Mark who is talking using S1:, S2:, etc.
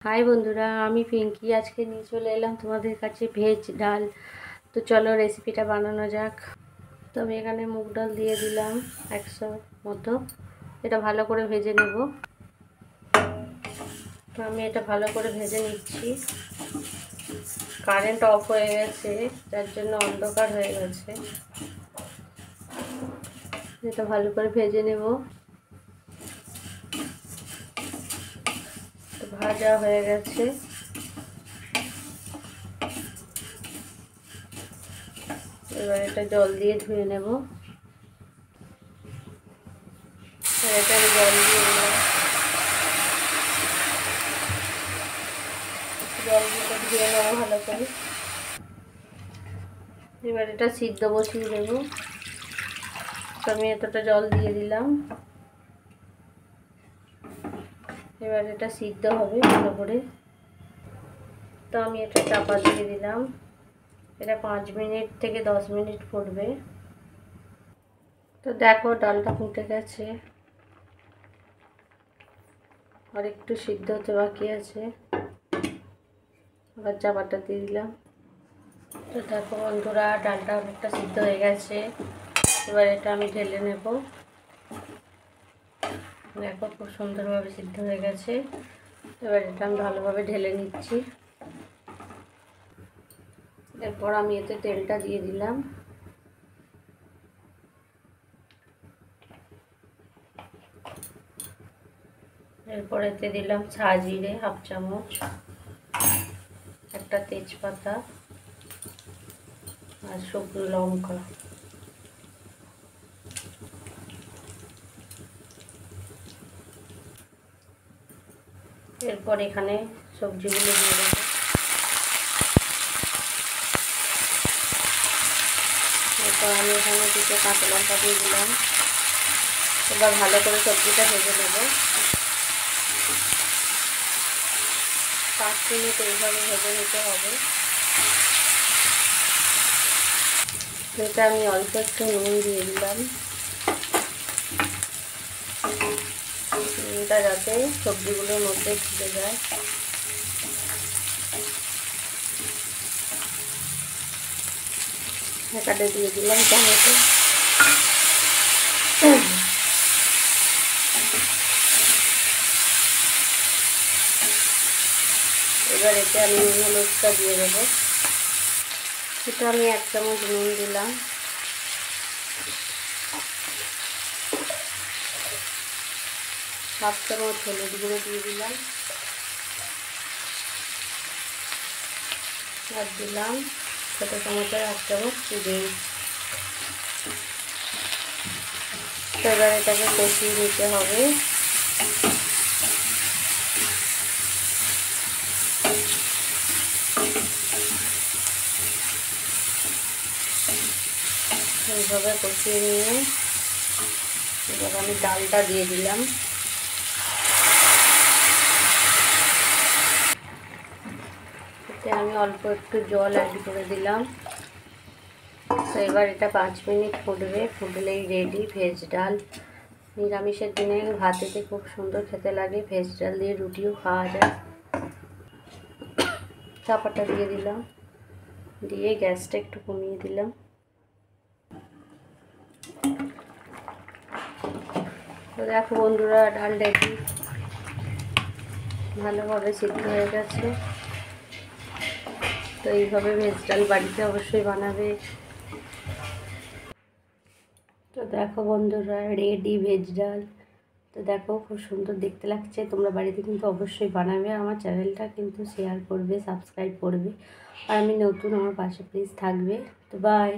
S1: High বন্ধুরা, আমি পিঙ্কি। আজকে নিয়ে চলে এলাম তোমাদের কাছে ভেজ ডাল। তো চলো রেসিপিটা বানানো যাক। তো আমি এখানে মুগ ডাল দিয়ে দিলাম 100 মতো। এটা ভালো করে ভেজে নেব। তো আমি এটা ভালো করে ভেজে নিচ্ছি। কারেন্ট অফ হয়ে গেছে, যার জন্য অন্ধকার হয়ে গেছে। এটা ভালো করে ভেজে নেব। তো ভাজা হয়ে গেছে। এবার এটা জল দিয়ে ধুয়ে নেব। এটা আমি জল দিয়ে দিলাম। জল দিয়ে ধুয়ে নেবো ভালো করে। এবার এটা সিদ্ধ বসিয়ে দেবো। তো আমি এতটা জল দিয়ে দিলাম। এবার এটা সিদ্ধ হবে ভালো করে। তো আমি এটা চাপা দিয়ে দিলাম। এটা 5 মিনিট থেকে 10 মিনিট ফুটবে। তো দেখো ডালটা ফুটে গেছে, আর একটু সিদ্ধ হতে বাকি আছে। আবার চাপাটা দিয়ে দিলাম। তো দেখো বন্ধুরা, ডালটা অনেকটা সিদ্ধ হয়ে গেছে। এবার এটা আমি ঢেলে নেব। দেখো খুব সুন্দরভাবে সিদ্ধ হয়ে গেছে। এবার এটা আমি ভালোভাবে ঢেলে নিচ্ছি। এরপর আমি এতে তেলটা দিয়ে দিলাম। এরপর এতে দিলাম সাজিরে 1/2 চামচ, একটা তেজপাতা আর শুকনো লঙ্কা। এরপর এখানে সবজিগুলো দিয়ে দেবো। এরপর আমি এখানে 2টো কাঁচা লঙ্কা দিয়ে দিলাম। এবার ভালো করে সবজিটা ভেজে নেব। 5 মিনিট এইভাবে ভেজে নিতে হবে। এটা আমি অল্প একটু নুন দিয়ে দিলাম, নুনটা যাতে সবজিগুলোর মধ্যে ঢুকে যায়। এটাতে দিয়ে দিলাম টমেটো। এবার এতে আমি নুন হলুদটা দিয়ে দেবো। এটা আমি 1 চামচ নুন দিলাম। হাফ চামচ হলুদ গুঁড়ো দিয়ে দিলাম। আর দিলাম ছোটো চামচের 1 চামচ চিনি। এবার এটাকে কষিয়ে নিতে হবে। এইভাবে কষিয়ে নিয়ে এবার আমি ডালটা দিয়ে দিলাম। এতে আমি অল্প একটু জল অ্যাড করে দিলাম। তো এবার এটা 5 মিনিট ফুটবে। ফুটলেই রেডি ভেজ ডাল। নিরামিষের দিনে ভাতেতে খুব সুন্দর খেতে লাগে। ভেজ ডাল দিয়ে রুটিও খাওয়া যায়। চাপাটা দিয়ে দিলাম, দিয়ে গ্যাসটা একটু কমিয়ে দিলাম। তো দেখো বন্ধুরা, ডাল রেডি, ভালোভাবে সিদ্ধ হয়ে গেছে। তো এইভাবে ভেজ ডাল বাড়িতে অবশ্যই বানাবে। তো দেখো বন্ধুরা, রেডি ভেজ ডাল। তো দেখো খুব সুন্দর দেখতে লাগছে। তোমরা বাড়িতে কিন্তু অবশ্যই বানাবে। আমার চ্যানেলটা কিন্তু শেয়ার করবে, সাবস্ক্রাইব করবে। আর আমি নতুন, আমার পাশে প্লিজ থাকবে। তো বাই।